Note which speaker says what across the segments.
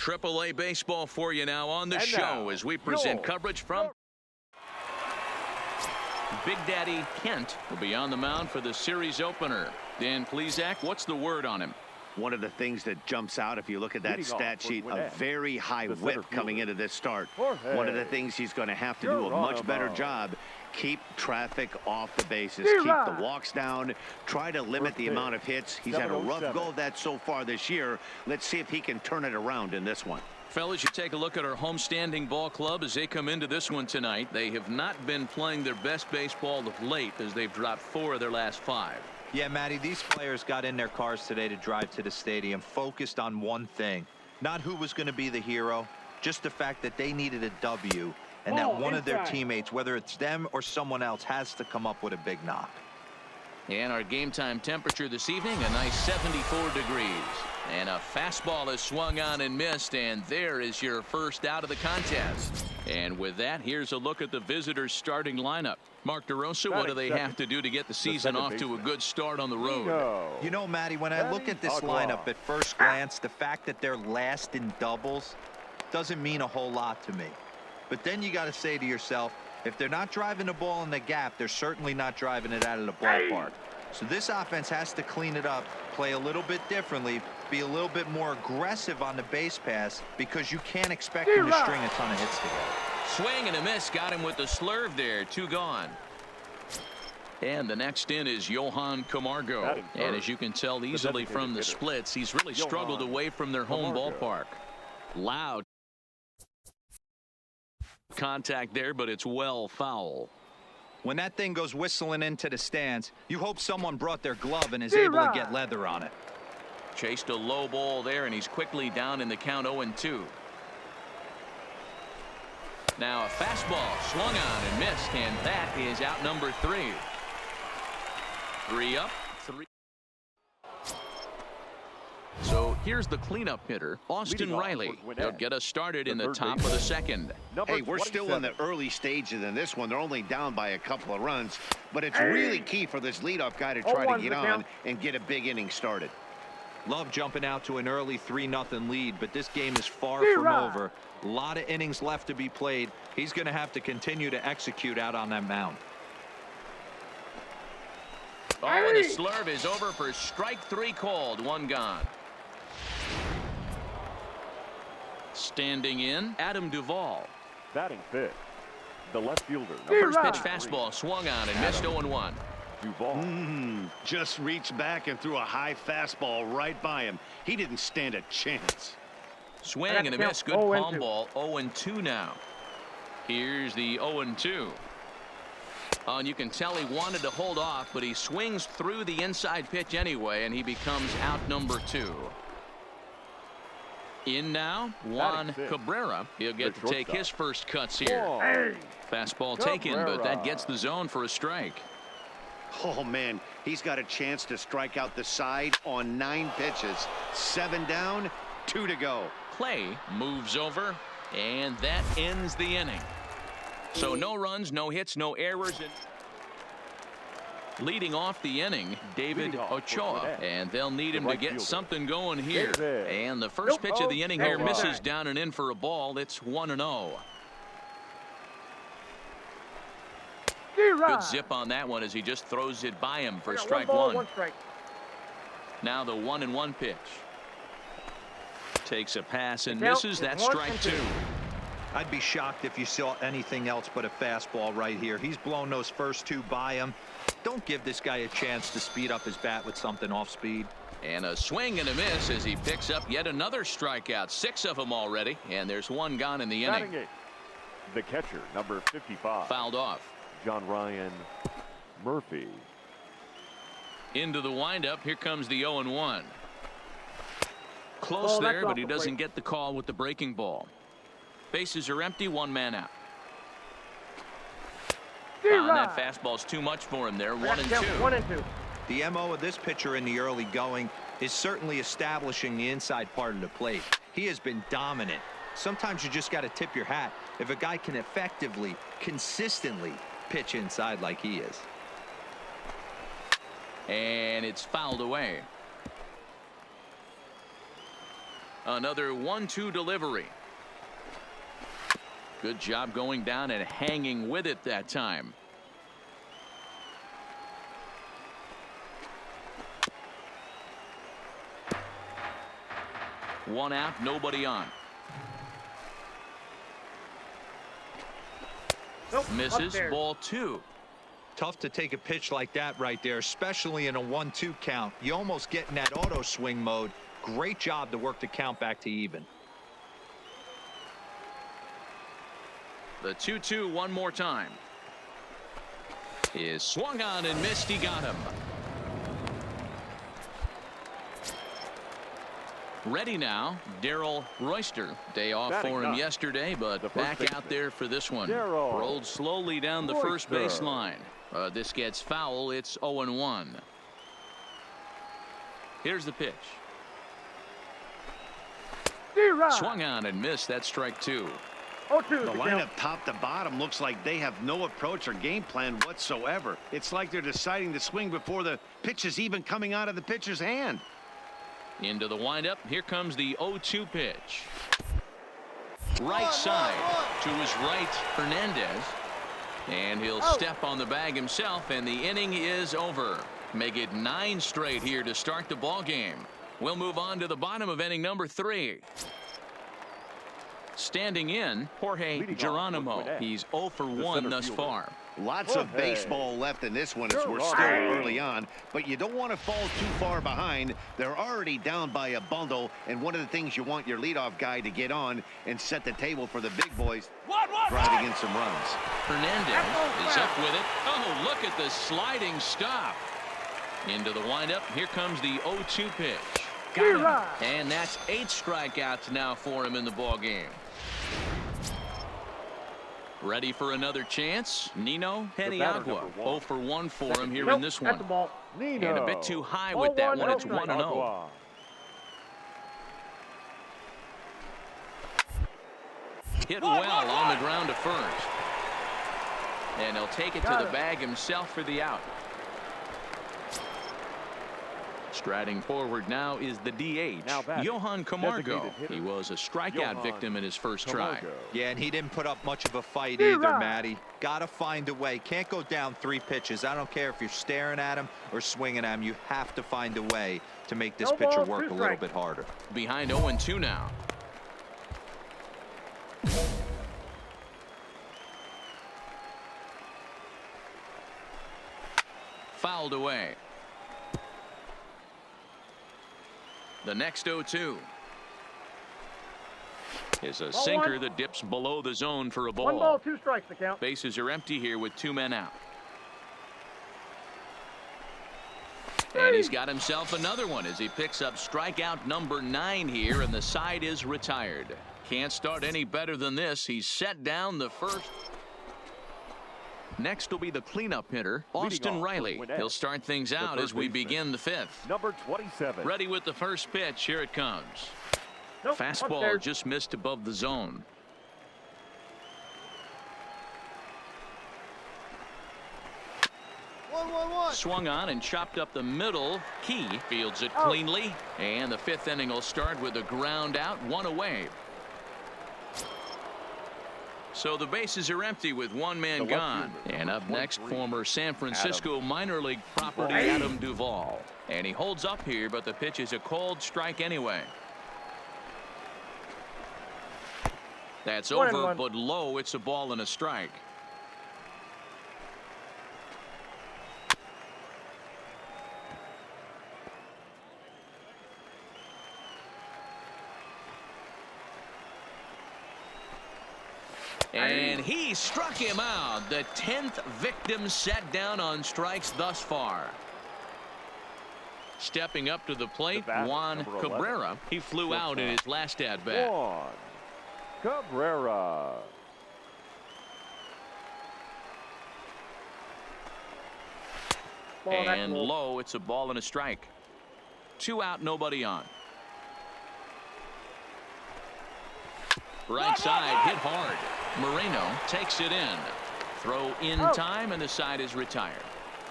Speaker 1: AAA baseball for you now on the show as we present coverage from Big Daddy Kent will be on the mound for the series opener. Dan Plesac, what's the word on him?
Speaker 2: One of the things that jumps out, if you look at that stat sheet, a very high whip coming into this start. One of the things he's going to have to do a much better job, keep traffic off the bases, keep the walks down, try to limit the amount of hits. He's had a rough go of that so far this year. Let's see if he can turn it around in this one.
Speaker 1: Fellas, you take a look at our homestanding ball club as they come into this one tonight. They have not been playing their best baseball of late as they've dropped 4 of their last 5.
Speaker 3: Yeah, Matty, these players got in their cars today to drive to the stadium focused on one thing. Not who was going to be the hero, just the fact that they needed a W and that one of their teammates, whether it's them or someone else, has to come up with a big knock.
Speaker 1: And our game time temperature this evening, a nice 74 degrees. And a fastball is swung on and missed, and there is your first out of the contest. And with that, here's a look at the visitors' starting lineup. Mark DeRosa, what do they have to do to get the season off to a good start on the road?
Speaker 3: You know, Matty, when I look at this lineup at first glance, the fact that they're last in doubles doesn't mean a whole lot to me. But then you got to say to yourself, if they're not driving the ball in the gap, they're certainly not driving it out of the ballpark. So this offense has to clean it up, play a little bit differently, be a little bit more aggressive on the base pass, because you can't expect them to string a ton of hits together.
Speaker 1: Swing and a miss, got him with the slurve there. 2 gone. And the next in is Johan Camargo. And as you can tell easily from the splits, he's really struggled away from their home ballpark. Loud contact there, but it's well foul.
Speaker 3: When that thing goes whistling into the stands, you hope someone brought their glove and is able to get leather on it.
Speaker 1: Chased a low ball there, and he's quickly down in the count 0-2. Now a fastball swung on and missed, and that is out number 3. 3 up, 3. So here's the cleanup hitter, Austin Riley. He'll get us started in the top of the second.
Speaker 2: Hey, we're still in the early stages in this one. They're only down by a couple of runs, but it's really key for this leadoff guy to try to get on and get a big inning started.
Speaker 3: Love jumping out to an early 3-0 lead, but this game is far from over. A lot of innings left to be played. He's going to have to continue to execute out on that mound.
Speaker 1: Oh, and the slurve is over for strike 3 called. 1 gone. Standing in, Adam Duvall.
Speaker 4: Batting 5th, the left fielder.
Speaker 1: First pitch fastball swung on and missed 0-1.
Speaker 4: Duvall.
Speaker 2: Just reached back and threw a high fastball right by him. He didn't stand a chance.
Speaker 1: Swing and a miss. Good palm ball. 0-2 now. Here's the 0-2. And you can tell he wanted to hold off, but he swings through the inside pitch anyway, and he becomes out number 2. In now, Juan Cabrera. He'll get to take his first cuts here. Fastball taken, but that gets the zone for a strike.
Speaker 2: Oh, man, he's got a chance to strike out the side on 9 pitches. 7 down, 2 to go.
Speaker 1: Clay moves over, and that ends the inning. So no runs, no hits, no errors. Leading off the inning, David Ochoa, and they'll need him to get something going here. And the first pitch of the inning here misses down and in for a ball. It's 1-0. Good zip on that one as he just throws it by him for strike 1. Now the 1-1 pitch. Takes a pass and misses. That's strike 2.
Speaker 3: I'd be shocked if you saw anything else but a fastball right here. He's blown those first 2 by him. Don't give this guy a chance to speed up his bat with something off speed.
Speaker 1: And a swing and a miss as he picks up yet another strikeout. 6 of them already, and there's 1 gone in the inning.
Speaker 4: The catcher, number 55.
Speaker 1: Fouled off.
Speaker 4: John Ryan Murphy.
Speaker 1: Into the windup. Here comes the 0-1. Close there, but he doesn't get the call with the breaking ball. Bases are empty. 1 man out. That fastball's too much for him there. 1-2.
Speaker 3: The MO of this pitcher in the early going is certainly establishing the inside part of the plate. He has been dominant. Sometimes you just got to tip your hat if a guy can effectively, consistently pitch inside like he is.
Speaker 1: And it's fouled away. Another 1-2 delivery. Good job going down and hanging with it that time. One out, nobody on.
Speaker 5: Nope,
Speaker 1: misses, ball 2.
Speaker 3: Tough to take a pitch like that right there, especially in a 1-2 count. You almost get in that auto swing mode. Great job to work the count back to even.
Speaker 1: The 2-2 one more time. Is swung on and missed. He got him. Ready now, Darrell Royster. Day off for him yesterday, but back out there for this one. Rolled slowly down the first baseline. This gets foul. It's 0-1. Here's the pitch. Swung on and missed. That's strike 2.
Speaker 2: The lineup top to bottom looks like they have no approach or game plan whatsoever. It's like they're deciding to swing before the pitch is even coming out of the pitcher's hand.
Speaker 1: Into the windup. Here comes the 0-2 pitch. Right side to his right, Hernandez. And he'll step on the bag himself, and the inning is over. Make it 9 straight here to start the ball game. We'll move on to the bottom of inning number 3. Standing in, Jorge Geronimo. He's 0 for 1 thus far.
Speaker 2: Lots of baseball left in this one as we're still early on, but you don't want to fall too far behind. They're already down by a bundle, and one of the things you want your leadoff guy to get on and set the table for the big boys, driving in some runs.
Speaker 1: Hernandez is up with it. Oh, look at the sliding stop. Into the windup. Here comes the 0-2 pitch. Got him. And that's 8 strikeouts now for him in the ball game. Ready for another chance. Nino Peniagua. 0 for 1 for him here in this one. And a bit too high with that one. It's 1-0. Hit well on the ground to first. And he'll take it to the bag himself for the out. Striding forward now is the DH, Johan Camargo. He was a strikeout victim in his first try.
Speaker 3: Yeah, and he didn't put up much of a fight either, Matty. Got to find a way. Can't go down 3 pitches. I don't care if you're staring at him or swinging at him. You have to find a way to make this pitcher work a little bit harder.
Speaker 1: Behind 0-2 now. Fouled away. The next 0-2 is a sinker that dips below the zone for a ball.
Speaker 5: 1 ball, 2 strikes the count.
Speaker 1: Bases are empty here with 2 men out. And he's got himself another one as he picks up strikeout number 9 here, and the side is retired. Can't start any better than this. He's set down the first. Next will be the cleanup hitter, Austin Riley. He'll start things out as we begin the 5th.
Speaker 4: Number 27.
Speaker 1: Ready with the first pitch. Here it comes. Fastball
Speaker 5: upstairs.
Speaker 1: just missed above the zone. Swung on and chopped up the middle. Key fields it cleanly. And the 5th inning will start with a ground out, 1 away. So the bases are empty with 1 man gone. And up next, former San Francisco minor league property Adam Duvall. And he holds up here, but the pitch is a called strike anyway. That's over, but low. It's a ball and a strike. And he struck him out. The 10th victim set down on strikes thus far. Stepping up to the plate, Juan Cabrera. He flew out in his last at-bat.
Speaker 4: Juan Cabrera.
Speaker 1: And low, it's a ball and a strike. 2 out, nobody on. Right side, hit hard. Moreno takes it in. Throw in time, and the side is retired.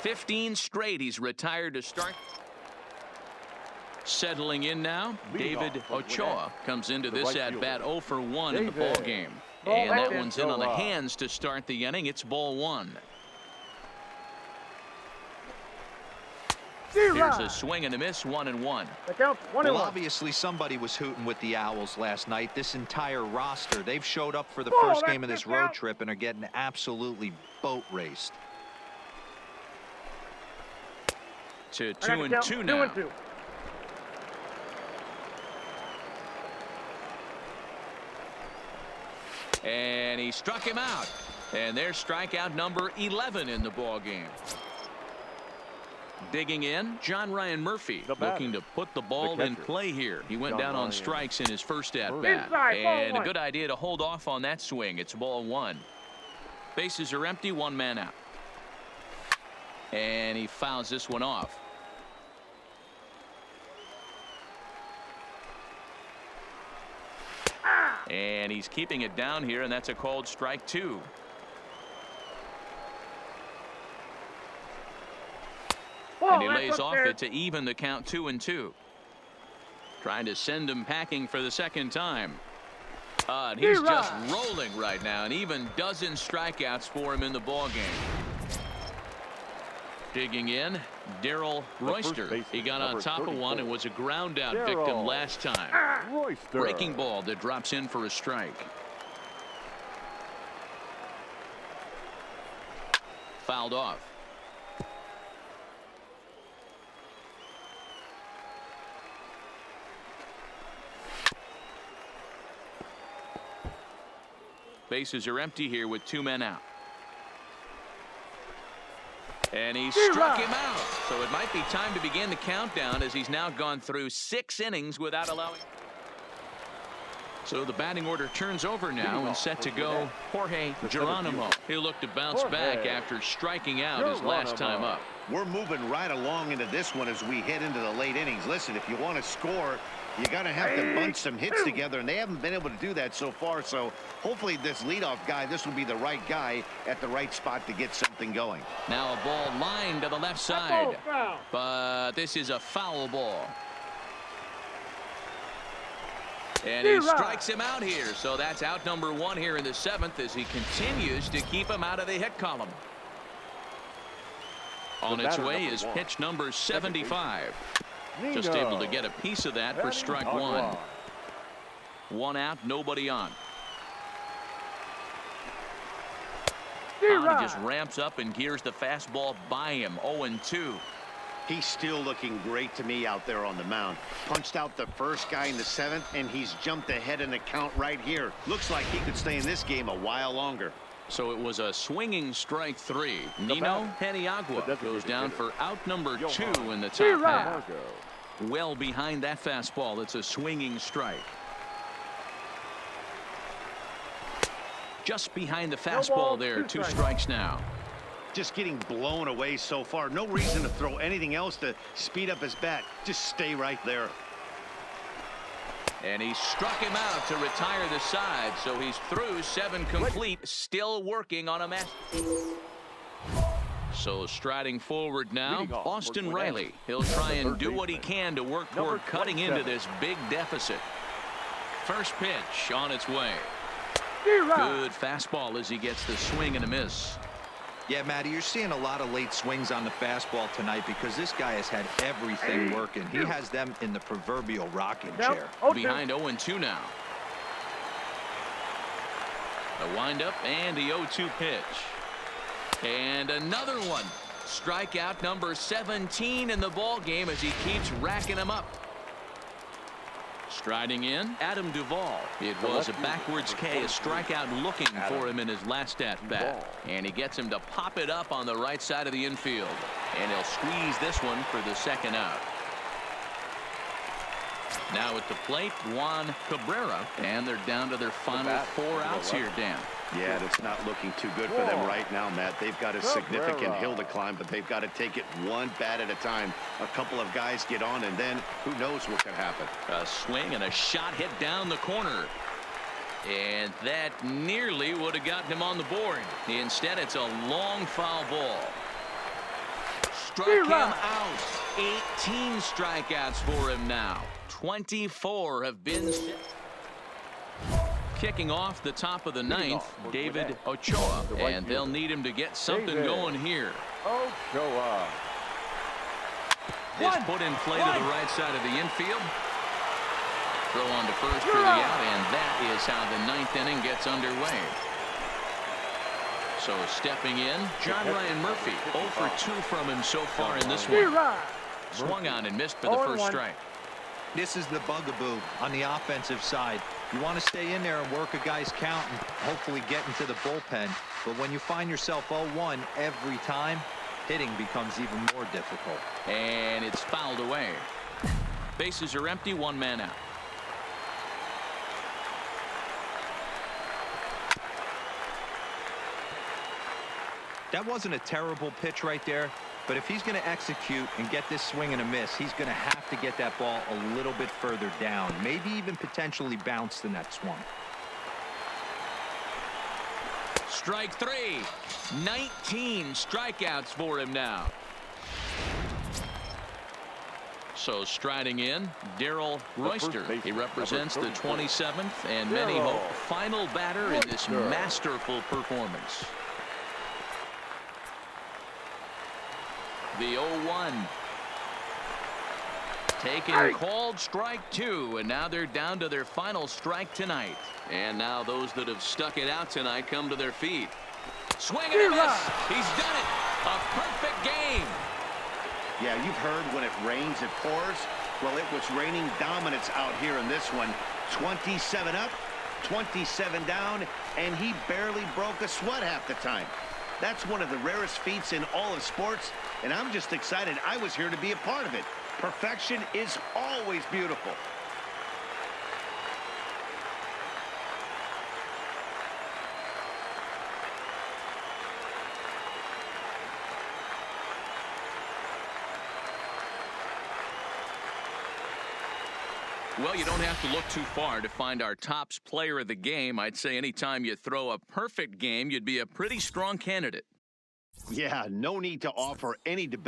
Speaker 1: 15 straight he's retired to start. Settling in now, David Ochoa comes into this at-bat 0 for 1 in the ball game.
Speaker 4: Ball
Speaker 1: And that
Speaker 4: one.
Speaker 1: one's in on the hands to start the inning. It's ball 1. Here's a swing and a miss, 1-1.
Speaker 3: Well, obviously somebody was hooting with the Owls last night. This entire roster, they've showed up for the first game of this road trip and are getting absolutely boat raced.
Speaker 1: To 2-2 now. And he struck him out. And there's strikeout number 11 in the ball game. Digging in, John Ryan Murphy looking to put the ball in play here. He went down on strikes in his first at-bat. And a good idea to hold off on that swing. It's ball 1. Bases are empty, 1 man out. And he fouls this one off. And he's keeping it down here, and that's a called strike 2. And he lays off it to even the count 2-2. Trying to send him packing for the second time. And he's just rolling right now, and even dozen strikeouts for him in the ball game. Digging in, Darrell Royster. He got on top of one and was a ground out victim last time. Breaking ball that drops in for a strike. Fouled off. Bases are empty here with 2 men out. And he struck him out. So it might be time to begin the countdown as he's now gone through 6 innings without allowing. So the batting order turns over now and set to go Jorge Geronimo. He'll look to bounce back after striking out his last time up.
Speaker 2: We're moving right along into this one as we head into the late innings. Listen, if you want to score, you got to have to bunch some hits together, and they haven't been able to do that so far. So hopefully this leadoff guy, this will be the right guy at the right spot to get something going.
Speaker 1: Now a ball lined to the left side, but this is a foul ball. And he strikes him out here. So that's out number 1 here in the 7th as he continues to keep him out of the hit column. On its way is pitch number 75. Just able to get a piece of that for strike 1. 1 out, nobody on. He just ramps up and gears the fastball by him. 0-2.
Speaker 2: He's still looking great to me out there on the mound. Punched out the first guy in the 7th, and he's jumped ahead in the count right here. Looks like he could stay in this game a while longer.
Speaker 1: So it was a swinging strike 3. Nino Paniagua goes down for out number 2 in the top half. Well behind that fastball. It's a swinging strike. Just behind the fastball there. 2 strikes now.
Speaker 2: Just getting blown away so far. No reason to throw anything else to speed up his bat. Just stay right there.
Speaker 1: And he struck him out to retire the side. So he's through 7 complete. Still working on a match. So striding forward now, Austin Riley. He'll try and do what he can to work toward cutting into this big deficit. First pitch on its way. Good fastball as he gets the swing and a miss.
Speaker 3: Yeah, Matty, you're seeing a lot of late swings on the fastball tonight because this guy has had everything working. He has them in the proverbial rocking chair.
Speaker 1: Behind 0-2 now. A windup and the 0-2 pitch. And another one. Strikeout number 17 in the ball game as he keeps racking them up. Striding in, Adam Duvall. It was a backwards K, a strikeout looking for him in his last at-bat. And he gets him to pop it up on the right side of the infield. And he'll squeeze this one for the second out. Now at the plate, Juan Cabrera. And they're down to their final 4 outs here, Dan.
Speaker 2: Yeah, it's not looking too good for them right now, Matt. They've got a significant hill to climb, but they've got to take it one bat at a time. A couple of guys get on, and then who knows what could happen.
Speaker 1: A swing and a shot hit down the corner. And that nearly would have gotten him on the board. Instead, it's a long foul ball. struck him out. 18 strikeouts for him now. 24 have been. Kicking off the top of the ninth, David Ochoa, and they'll need him to get something going here.
Speaker 4: Ochoa.
Speaker 1: Is put in play to the right side of the infield. Throw on to first for the out, and that is how the ninth inning gets underway. So stepping in, John Ryan Murphy. 0 for 2 from him so far in this one. Swung on and missed for the first strike.
Speaker 3: This is the bugaboo on the offensive side. You want to stay in there and work a guy's count and hopefully get into the bullpen. But when you find yourself 0-1 every time, hitting becomes even more difficult.
Speaker 1: And it's fouled away. Bases are empty, one man out.
Speaker 3: That wasn't a terrible pitch right there, but if he's going to execute and get this swing and a miss, he's going to have to get that ball a little bit further down, maybe even potentially bounce the next one.
Speaker 1: Strike 3. 19 strikeouts for him now. So striding in, Darrell Royster. He represents the 27th and many hope final batter in this masterful performance. The 0-1. Taken, called strike 2, and now they're down to their final strike tonight. And now those that have stuck it out tonight come to their feet. Swing and a miss. He's done it. A perfect game.
Speaker 2: Yeah, you've heard when it rains, it pours. Well, it was raining dominance out here in this one. 27 up, 27 down, and he barely broke a sweat half the time. That's one of the rarest feats in all of sports, and I'm just excited I was here to be a part of it. Perfection is always beautiful.
Speaker 1: Well, you don't have to look too far to find our tops player of the game. I'd say anytime you throw a perfect game, you'd be a pretty strong candidate.
Speaker 2: Yeah, no need to offer any debate.